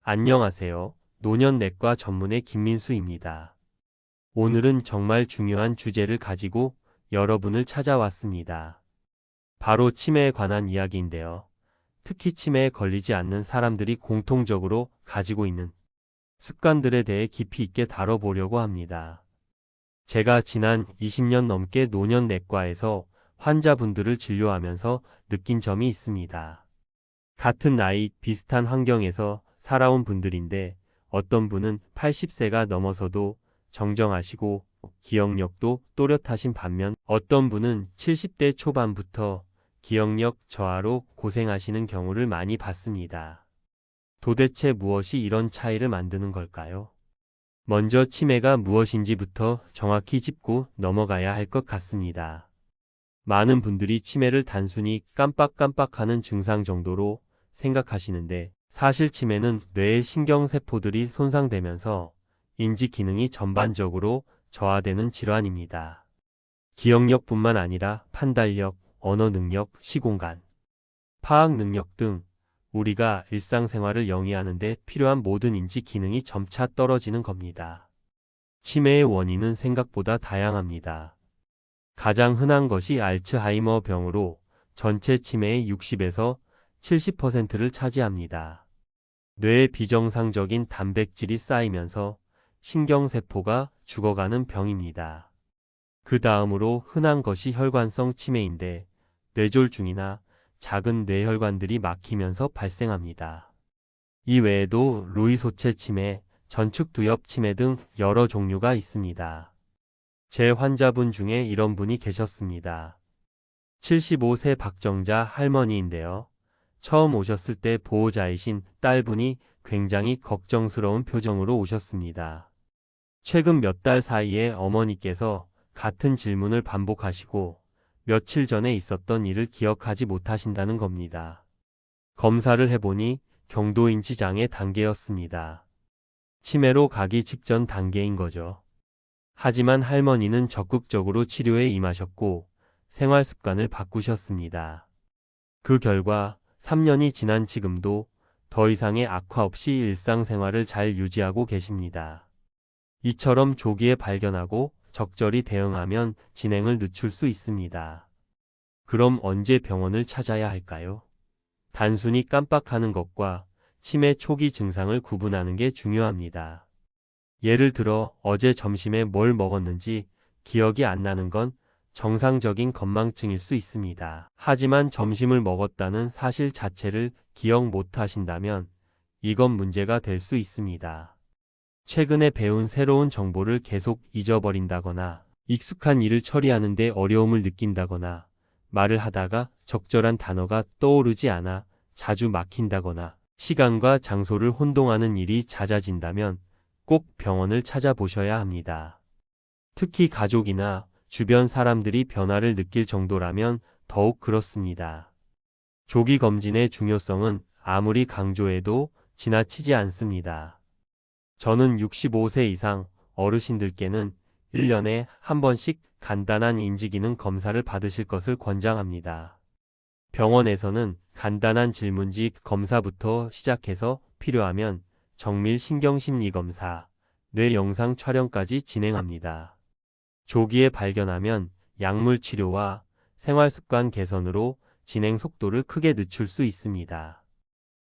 안녕하세요. 노년내과 전문의 김민수입니다. 오늘은 정말 중요한 주제를 가지고 여러분을 찾아왔습니다. 바로 치매에 관한 이야기인데요. 특히 치매에 걸리지 않는 사람들이 공통적으로 가지고 있는 습관들에 대해 깊이 있게 다뤄보려고 합니다. 제가 지난 20년 넘게 노년내과에서 환자분들을 진료하면서 느낀 점이 있습니다. 같은 나이, 비슷한 환경에서 살아온 분들인데 어떤 분은 80세가 넘어서도 정정하시고 기억력도 또렷하신 반면 어떤 분은 70대 초반부터 기억력 저하로 고생하시는 경우를 많이 봤습니다. 도대체 무엇이 이런 차이를 만드는 걸까요? 먼저 치매가 무엇인지부터 정확히 짚고 넘어가야 할 것 같습니다. 많은 분들이 치매를 단순히 깜빡깜빡하는 증상 정도로 생각하시는데 사실 치매는 뇌의 신경세포들이 손상되면서 인지 기능이 전반적으로 저하되는 질환입니다. 기억력뿐만 아니라 판단력, 언어 능력, 시공간, 파악 능력 등 우리가 일상생활을 영위하는 데 필요한 모든 인지 기능이 점차 떨어지는 겁니다. 치매의 원인은 생각보다 다양합니다. 가장 흔한 것이 알츠하이머 병으로 전체 치매의 60에서 70%를 차지합니다. 뇌에 비정상적인 단백질이 쌓이면서 신경세포가 죽어가는 병입니다. 그 다음으로 흔한 것이 혈관성 치매인데 뇌졸중이나 작은 뇌혈관들이 막히면서 발생합니다. 이 외에도 루이소체 치매, 전축두엽 치매 등 여러 종류가 있습니다. 제 환자분 중에 이런 분이 계셨습니다. 75세 박정자 할머니인데요. 처음 오셨을 때 보호자이신 딸분이 굉장히 걱정스러운 표정으로 오셨습니다. 최근 몇 달 사이에 어머니께서 같은 질문을 반복하시고 며칠 전에 있었던 일을 기억하지 못하신다는 겁니다. 검사를 해보니 경도인지 장애 단계였습니다. 치매로 가기 직전 단계인 거죠. 하지만 할머니는 적극적으로 치료에 임하셨고 생활 습관을 바꾸셨습니다. 그 결과 3년이 지난 지금도 더 이상의 악화 없이 일상생활을 잘 유지하고 계십니다. 이처럼 조기에 발견하고 적절히 대응하면 진행을 늦출 수 있습니다. 그럼 언제 병원을 찾아야 할까요? 단순히 깜빡하는 것과 치매 초기 증상을 구분하는 게 중요합니다. 예를 들어 어제 점심에 뭘 먹었는지 기억이 안 나는 건 정상적인 건망증일 수 있습니다. 하지만 점심을 먹었다는 사실 자체를 기억 못 하신다면 이건 문제가 될 수 있습니다. 최근에 배운 새로운 정보를 계속 잊어버린다거나 익숙한 일을 처리하는 데 어려움을 느낀다거나 말을 하다가 적절한 단어가 떠오르지 않아 자주 막힌다거나 시간과 장소를 혼동하는 일이 잦아진다면 꼭 병원을 찾아보셔야 합니다. 특히 가족이나 주변 사람들이 변화를 느낄 정도라면 더욱 그렇습니다. 조기 검진의 중요성은 아무리 강조해도 지나치지 않습니다. 저는 65세 이상 어르신들께는 1년에 한 번씩 간단한 인지기능 검사를 받으실 것을 권장합니다. 병원에서는 간단한 질문지 검사부터 시작해서 필요하면 정밀 신경심리검사, 뇌 영상 촬영까지 진행합니다. 조기에 발견하면 약물 치료와 생활습관 개선으로 진행 속도를 크게 늦출 수 있습니다.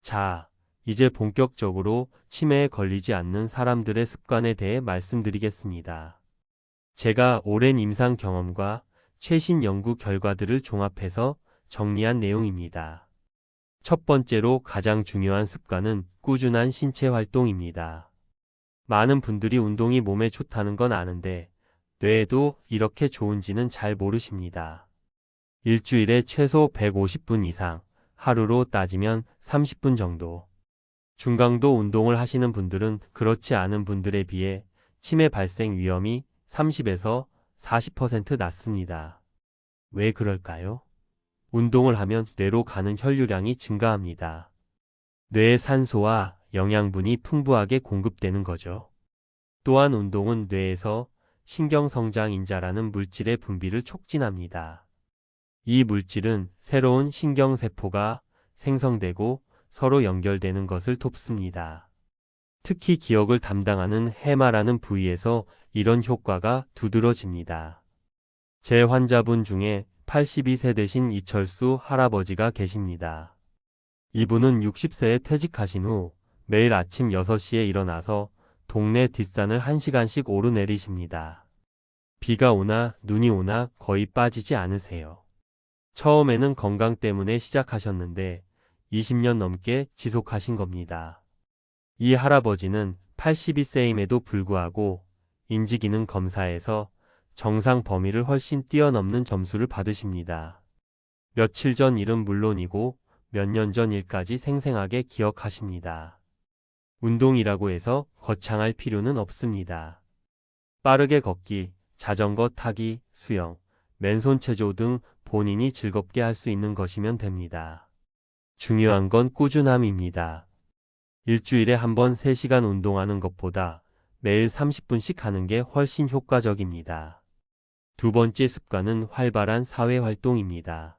자, 이제 본격적으로 치매에 걸리지 않는 사람들의 습관에 대해 말씀드리겠습니다. 제가 오랜 임상 경험과 최신 연구 결과들을 종합해서 정리한 내용입니다. 첫 번째로 가장 중요한 습관은 꾸준한 신체 활동입니다. 많은 분들이 운동이 몸에 좋다는 건 아는데 뇌에도 이렇게 좋은지는 잘 모르십니다. 일주일에 최소 150분 이상, 하루로 따지면 30분 정도. 중강도 운동을 하시는 분들은 그렇지 않은 분들에 비해 치매 발생 위험이 30에서 40% 낮습니다. 왜 그럴까요? 운동을 하면 뇌로 가는 혈류량이 증가합니다. 뇌에 산소와 영양분이 풍부하게 공급되는 거죠. 또한 운동은 뇌에서 신경성장인자라는 물질의 분비를 촉진합니다. 이 물질은 새로운 신경세포가 생성되고 서로 연결되는 것을 돕습니다. 특히 기억을 담당하는 해마라는 부위에서 이런 효과가 두드러집니다. 제 환자분 중에 82세 되신 이철수 할아버지가 계십니다. 이분은 60세에 퇴직하신 후 매일 아침 6시에 일어나서 동네 뒷산을 1시간씩 오르내리십니다. 비가 오나 눈이 오나 거의 빠지지 않으세요. 처음에는 건강 때문에 시작하셨는데 20년 넘게 지속하신 겁니다. 이 할아버지는 82세임에도 불구하고 인지기능 검사에서 정상 범위를 훨씬 뛰어넘는 점수를 받으십니다. 며칠 전 일은 물론이고 몇 년 전 일까지 생생하게 기억하십니다. 운동이라고 해서 거창할 필요는 없습니다. 빠르게 걷기, 자전거 타기, 수영, 맨손 체조 등 본인이 즐겁게 할 수 있는 것이면 됩니다. 중요한 건 꾸준함입니다. 일주일에 한 번 3시간 운동하는 것보다 매일 30분씩 하는 게 훨씬 효과적입니다. 두 번째 습관은 활발한 사회활동입니다.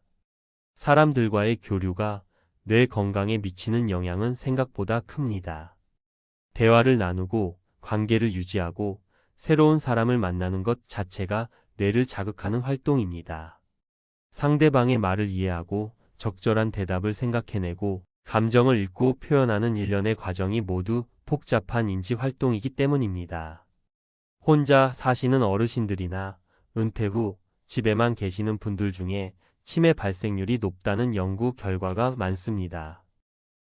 사람들과의 교류가 뇌 건강에 미치는 영향은 생각보다 큽니다. 대화를 나누고 관계를 유지하고 새로운 사람을 만나는 것 자체가 뇌를 자극하는 활동입니다. 상대방의 말을 이해하고 적절한 대답을 생각해내고 감정을 읽고 표현하는 일련의 과정이 모두 복잡한 인지 활동이기 때문입니다. 혼자 사시는 어르신들이나 은퇴 후 집에만 계시는 분들 중에 치매 발생률이 높다는 연구 결과가 많습니다.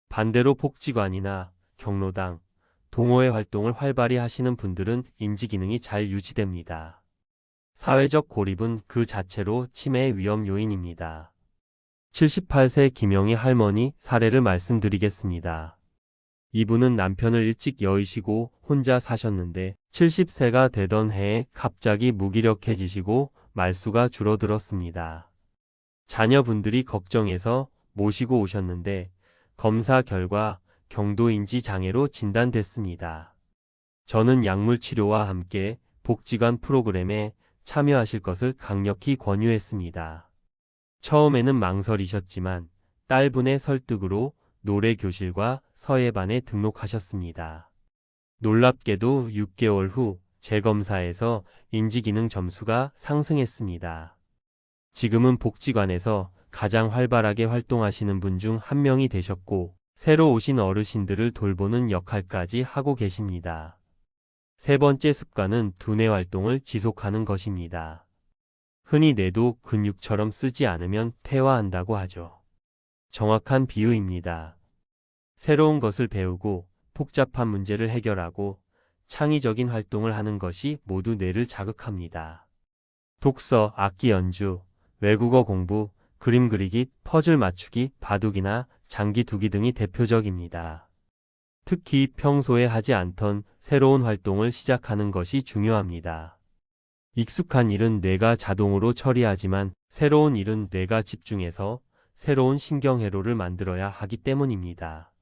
반대로 복지관이나 경로당, 동호회 활동을 활발히 하시는 분들은 인지기능이 잘 유지됩니다. 사회적 고립은 그 자체로 치매의 위험 요인입니다. 78세 김영희 할머니 사례를 말씀드리겠습니다. 이분은 남편을 일찍 여의시고 혼자 사셨는데 70세가 되던 해에 갑자기 무기력해지시고 말수가 줄어들었습니다. 자녀분들이 걱정해서 모시고 오셨는데 검사 결과 경도인지 장애로 진단됐습니다. 저는 약물 치료와 함께 복지관 프로그램에 참여하실 것을 강력히 권유했습니다. 처음에는 망설이셨지만 딸분의 설득으로 노래교실과 서예반에 등록하셨습니다. 놀랍게도 6개월 후 재검사에서 인지기능 점수가 상승했습니다. 지금은 복지관에서 가장 활발하게 활동하시는 분 중 한 명이 되셨고 새로 오신 어르신들을 돌보는 역할까지 하고 계십니다. 세 번째 습관은 두뇌 활동을 지속하는 것입니다. 흔히 뇌도 근육처럼 쓰지 않으면 퇴화한다고 하죠. 정확한 비유입니다. 새로운 것을 배우고 복잡한 문제를 해결하고 창의적인 활동을 하는 것이 모두 뇌를 자극합니다. 독서, 악기 연주, 외국어 공부, 그림 그리기, 퍼즐 맞추기, 바둑이나 장기 두기 등이 대표적입니다. 특히 평소에 하지 않던 새로운 활동을 시작하는 것이 중요합니다. 익숙한 일은 뇌가 자동으로 처리하지만 새로운 일은 뇌가 집중해서 새로운 신경회로를 만들어야 하기 때문입니다.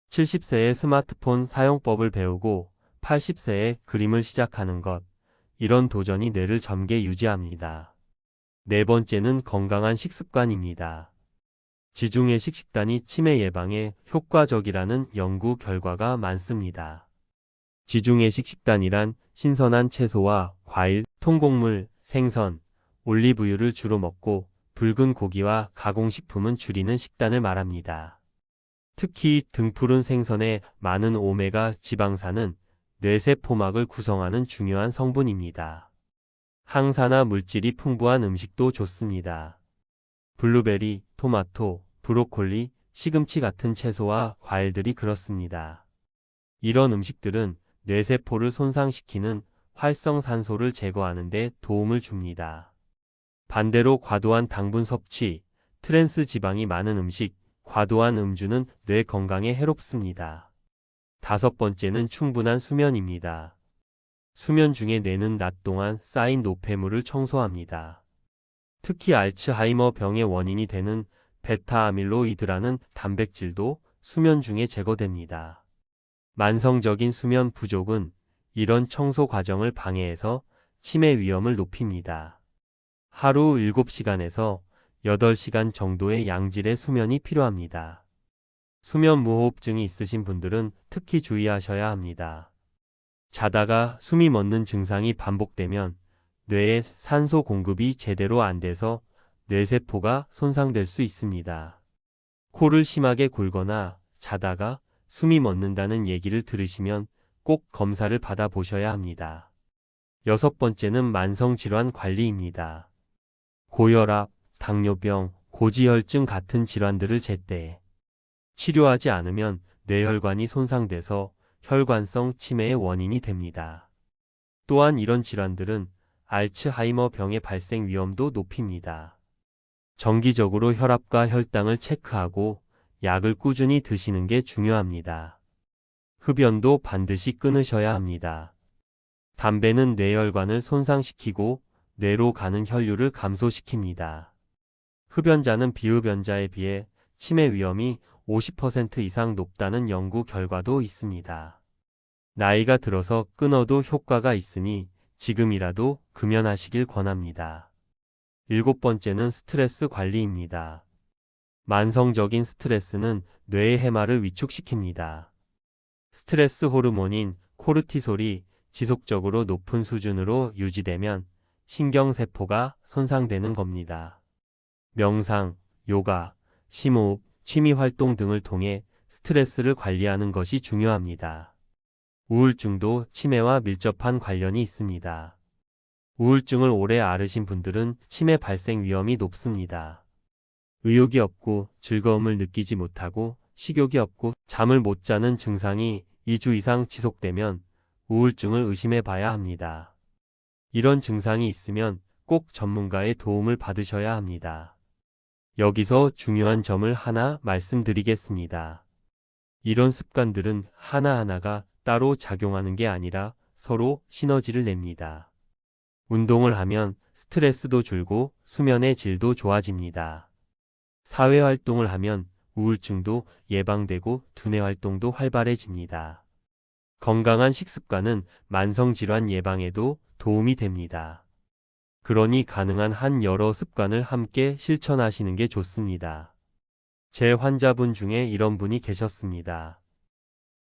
70세에 스마트폰 사용법을 배우고 80세에 그림을 시작하는 것, 이런 도전이 뇌를 젊게 유지합니다. 네 번째는 건강한 식습관입니다. 지중해식 식단이 치매 예방에 효과적이라는 연구 결과가 많습니다. 지중해식 식단이란 신선한 채소와 과일, 통곡물, 생선, 올리브유를 주로 먹고 붉은 고기와 가공식품은 줄이는 식단을 말합니다. 특히 등푸른 생선의 많은 오메가 지방산은 뇌세포막을 구성하는 중요한 성분입니다. 항산화 물질이 풍부한 음식도 좋습니다. 블루베리, 토마토, 브로콜리, 시금치 같은 채소와 과일들이 그렇습니다. 이런 음식들은 뇌세포를 손상시키는 활성산소를 제거하는 데 도움을 줍니다. 반대로 과도한 당분 섭취, 트랜스 지방이 많은 음식, 과도한 음주는 뇌 건강에 해롭습니다. 다섯 번째는 충분한 수면입니다. 수면 중에 뇌는 낮 동안 쌓인 노폐물을 청소합니다. 특히 알츠하이머 병의 원인이 되는 베타 아밀로이드라는 단백질도 수면 중에 제거됩니다. 만성적인 수면 부족은 이런 청소 과정을 방해해서 치매 위험을 높입니다. 하루 7시간에서 8시간 정도의 양질의 수면이 필요합니다. 수면 무호흡증이 있으신 분들은 특히 주의하셔야 합니다. 자다가 숨이 멎는 증상이 반복되면 뇌에 산소 공급이 제대로 안 돼서 뇌세포가 손상될 수 있습니다. 코를 심하게 골거나 자다가 숨이 멎는다는 얘기를 들으시면 꼭 검사를 받아보셔야 합니다. 여섯 번째는 만성질환 관리입니다. 고혈압, 당뇨병, 고지혈증 같은 질환들을 제때 치료하지 않으면 뇌혈관이 손상돼서 혈관성 치매의 원인이 됩니다. 또한 이런 질환들은 알츠하이머 병의 발생 위험도 높입니다. 정기적으로 혈압과 혈당을 체크하고 약을 꾸준히 드시는 게 중요합니다. 흡연도 반드시 끊으셔야 합니다. 담배는 뇌혈관을 손상시키고 뇌로 가는 혈류를 감소시킵니다. 흡연자는 비흡연자에 비해 치매 위험이 50% 이상 높다는 연구 결과도 있습니다. 나이가 들어서 끊어도 효과가 있으니 지금이라도 금연하시길 권합니다. 일곱 번째는 스트레스 관리입니다. 만성적인 스트레스는 뇌의 해마를 위축시킵니다. 스트레스 호르몬인 코르티솔이 지속적으로 높은 수준으로 유지되면 신경세포가 손상되는 겁니다. 명상, 요가, 심호흡, 취미활동 등을 통해 스트레스를 관리하는 것이 중요합니다. 우울증도 치매와 밀접한 관련이 있습니다. 우울증을 오래 앓으신 분들은 치매 발생 위험이 높습니다. 의욕이 없고 즐거움을 느끼지 못하고 식욕이 없고 잠을 못 자는 증상이 2주 이상 지속되면 우울증을 의심해 봐야 합니다. 이런 증상이 있으면 꼭 전문가의 도움을 받으셔야 합니다. 여기서 중요한 점을 하나 말씀드리겠습니다. 이런 습관들은 하나하나가 따로 작용하는 게 아니라 서로 시너지를 냅니다. 운동을 하면 스트레스도 줄고 수면의 질도 좋아집니다. 사회활동을 하면 우울증도 예방되고 두뇌 활동도 활발해집니다. 건강한 식습관은 만성질환 예방에도 도움이 됩니다. 그러니 가능한 한 여러 습관을 함께 실천하시는 게 좋습니다. 제 환자분 중에 이런 분이 계셨습니다.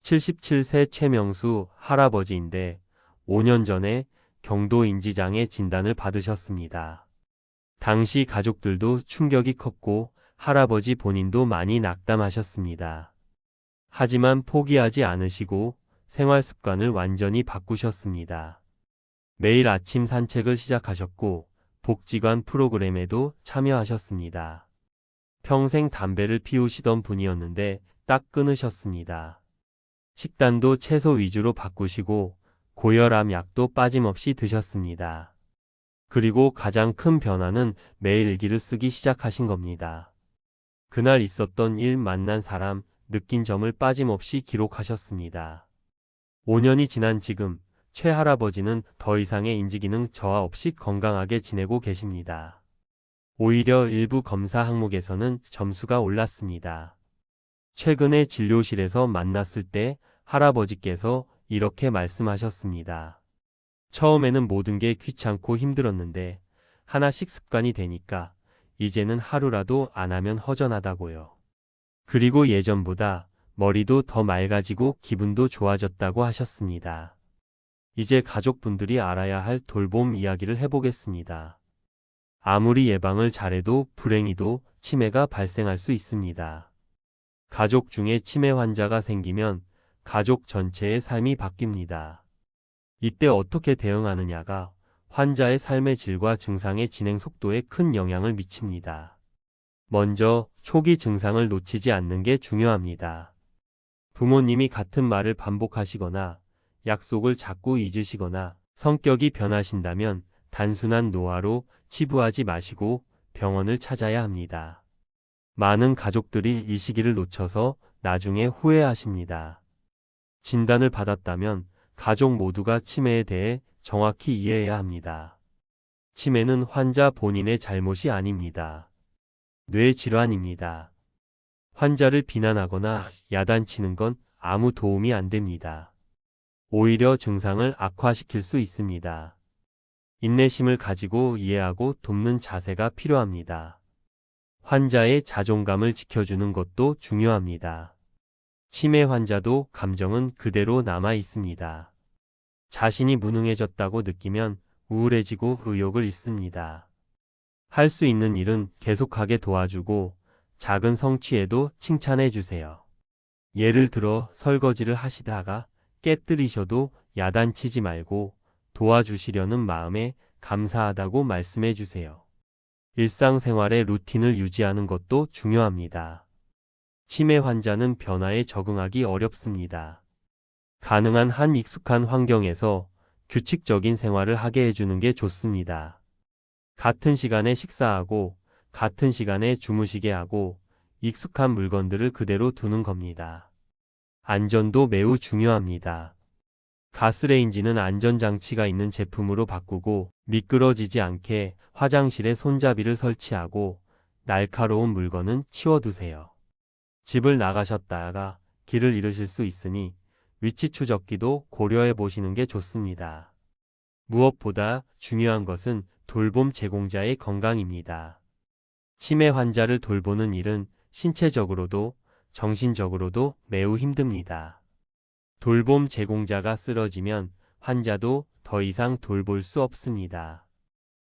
77세 최명수 할아버지인데 5년 전에 경도인지장애 진단을 받으셨습니다. 당시 가족들도 충격이 컸고 할아버지 본인도 많이 낙담하셨습니다. 하지만 포기하지 않으시고 생활 습관을 완전히 바꾸셨습니다. 매일 아침 산책을 시작하셨고 복지관 프로그램에도 참여하셨습니다. 평생 담배를 피우시던 분이었는데 딱 끊으셨습니다. 식단도 채소 위주로 바꾸시고 고혈압 약도 빠짐없이 드셨습니다. 그리고 가장 큰 변화는 매일 일기를 쓰기 시작하신 겁니다. 그날 있었던 일, 만난 사람, 느낀 점을 빠짐없이 기록하셨습니다. 5년이 지난 지금 최 할아버지는 더 이상의 인지기능 저하 없이 건강하게 지내고 계십니다. 오히려 일부 검사 항목에서는 점수가 올랐습니다. 최근에 진료실에서 만났을 때 할아버지께서 이렇게 말씀하셨습니다. 처음에는 모든 게 귀찮고 힘들었는데 하나씩 습관이 되니까 이제는 하루라도 안 하면 허전하다고요. 그리고 예전보다 머리도 더 맑아지고 기분도 좋아졌다고 하셨습니다. 이제 가족분들이 알아야 할 돌봄 이야기를 해보겠습니다. 아무리 예방을 잘해도 불행히도 치매가 발생할 수 있습니다. 가족 중에 치매 환자가 생기면 가족 전체의 삶이 바뀝니다. 이때 어떻게 대응하느냐가 환자의 삶의 질과 증상의 진행 속도에 큰 영향을 미칩니다. 먼저 초기 증상을 놓치지 않는 게 중요합니다. 부모님이 같은 말을 반복하시거나 약속을 자꾸 잊으시거나 성격이 변하신다면 단순한 노화로 치부하지 마시고 병원을 찾아야 합니다. 많은 가족들이 이 시기를 놓쳐서 나중에 후회하십니다. 진단을 받았다면 가족 모두가 치매에 대해 정확히 이해해야 합니다. 치매는 환자 본인의 잘못이 아닙니다. 뇌질환입니다. 환자를 비난하거나 야단치는 건 아무 도움이 안 됩니다. 오히려 증상을 악화시킬 수 있습니다. 인내심을 가지고 이해하고 돕는 자세가 필요합니다. 환자의 자존감을 지켜주는 것도 중요합니다. 치매 환자도 감정은 그대로 남아 있습니다. 자신이 무능해졌다고 느끼면 우울해지고 의욕을 잃습니다. 할 수 있는 일은 계속하게 도와주고 작은 성취에도 칭찬해 주세요. 예를 들어 설거지를 하시다가 깨뜨리셔도 야단치지 말고 도와주시려는 마음에 감사하다고 말씀해 주세요. 일상생활의 루틴을 유지하는 것도 중요합니다. 치매 환자는 변화에 적응하기 어렵습니다. 가능한 한 익숙한 환경에서 규칙적인 생활을 하게 해주는 게 좋습니다. 같은 시간에 식사하고 같은 시간에 주무시게 하고 익숙한 물건들을 그대로 두는 겁니다. 안전도 매우 중요합니다. 가스레인지는 안전장치가 있는 제품으로 바꾸고 미끄러지지 않게 화장실에 손잡이를 설치하고 날카로운 물건은 치워두세요. 집을 나가셨다가 길을 잃으실 수 있으니 위치 추적기도 고려해 보시는 게 좋습니다. 무엇보다 중요한 것은 돌봄 제공자의 건강입니다. 치매 환자를 돌보는 일은 신체적으로도 정신적으로도 매우 힘듭니다. 돌봄 제공자가 쓰러지면 환자도 더 이상 돌볼 수 없습니다.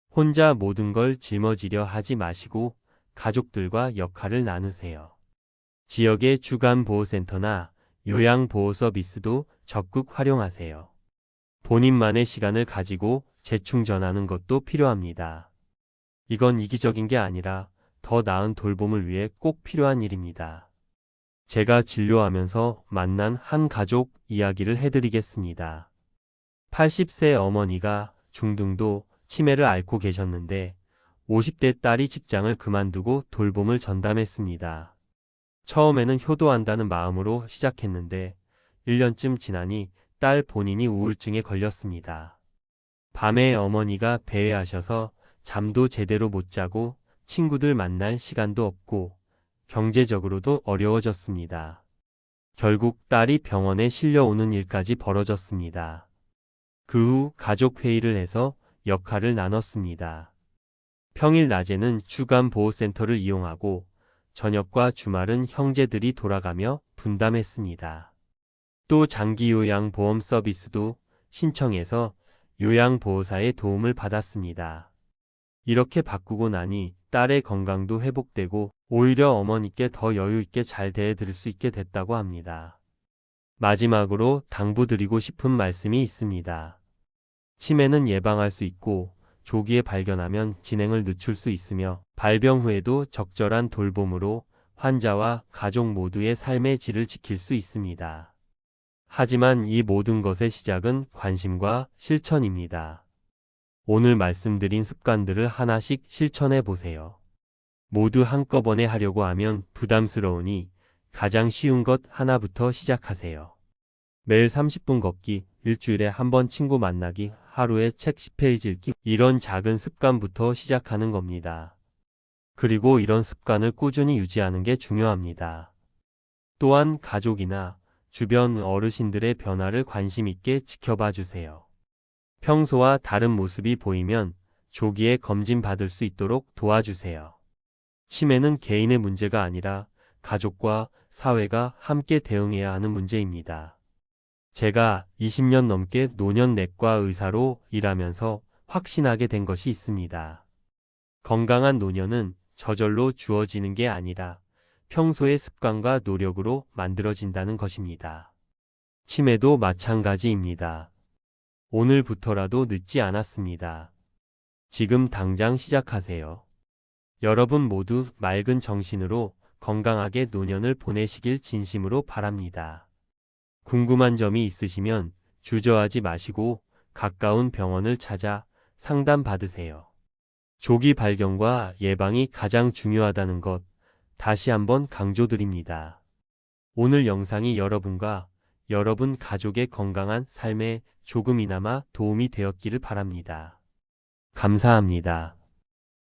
혼자 모든 걸 짊어지려 하지 마시고 가족들과 역할을 나누세요. 지역의 주간보호센터나 요양보호 서비스도 적극 활용하세요. 본인만의 시간을 가지고 재충전하는 것도 필요합니다. 이건 이기적인 게 아니라 더 나은 돌봄을 위해 꼭 필요한 일입니다. 제가 진료하면서 만난 한 가족 이야기를 해드리겠습니다. 80세 어머니가 중등도 치매를 앓고 계셨는데 50대 딸이 직장을 그만두고 돌봄을 전담했습니다. 처음에는 효도한다는 마음으로 시작했는데 1년쯤 지나니 딸 본인이 우울증에 걸렸습니다. 밤에 어머니가 배회하셔서 잠도 제대로 못 자고 친구들 만날 시간도 없고 경제적으로도 어려워졌습니다. 결국 딸이 병원에 실려오는 일까지 벌어졌습니다. 그 후 가족 회의를 해서 역할을 나눴습니다. 평일 낮에는 주간보호센터를 이용하고 저녁과 주말은 형제들이 돌아가며 분담했습니다. 또 장기요양보험 서비스도 신청해서 요양보호사의 도움을 받았습니다. 이렇게 바꾸고 나니 딸의 건강도 회복되고 오히려 어머니께 더 여유있게 잘 대해드릴 수 있게 됐다고 합니다. 마지막으로 당부드리고 싶은 말씀이 있습니다. 치매는 예방할 수 있고 조기에 발견하면 진행을 늦출 수 있으며 발병 후에도 적절한 돌봄으로 환자와 가족 모두의 삶의 질을 지킬 수 있습니다. 하지만 이 모든 것의 시작은 관심과 실천입니다. 오늘 말씀드린 습관들을 하나씩 실천해 보세요. 모두 한꺼번에 하려고 하면 부담스러우니 가장 쉬운 것 하나부터 시작하세요. 매일 30분 걷기, 일주일에 한 번 친구 만나기, 하루에 책 10페이지 읽기, 이런 작은 습관부터 시작하는 겁니다. 그리고 이런 습관을 꾸준히 유지하는 게 중요합니다. 또한 가족이나 주변 어르신들의 변화를 관심 있게 지켜봐 주세요. 평소와 다른 모습이 보이면 조기에 검진받을 수 있도록 도와주세요. 치매는 개인의 문제가 아니라 가족과 사회가 함께 대응해야 하는 문제입니다. 제가 20년 넘게 노년내과 의사로 일하면서 확신하게 된 것이 있습니다. 건강한 노년은 저절로 주어지는 게 아니라 평소의 습관과 노력으로 만들어진다는 것입니다. 치매도 마찬가지입니다. 오늘부터라도 늦지 않았습니다. 지금 당장 시작하세요. 여러분 모두 맑은 정신으로 건강하게 노년을 보내시길 진심으로 바랍니다. 궁금한 점이 있으시면 주저하지 마시고 가까운 병원을 찾아 상담받으세요. 조기 발견과 예방이 가장 중요하다는 것 다시 한번 강조드립니다. 오늘 영상이 여러분과 여러분 가족의 건강한 삶에 조금이나마 도움이 되었기를 바랍니다. 감사합니다.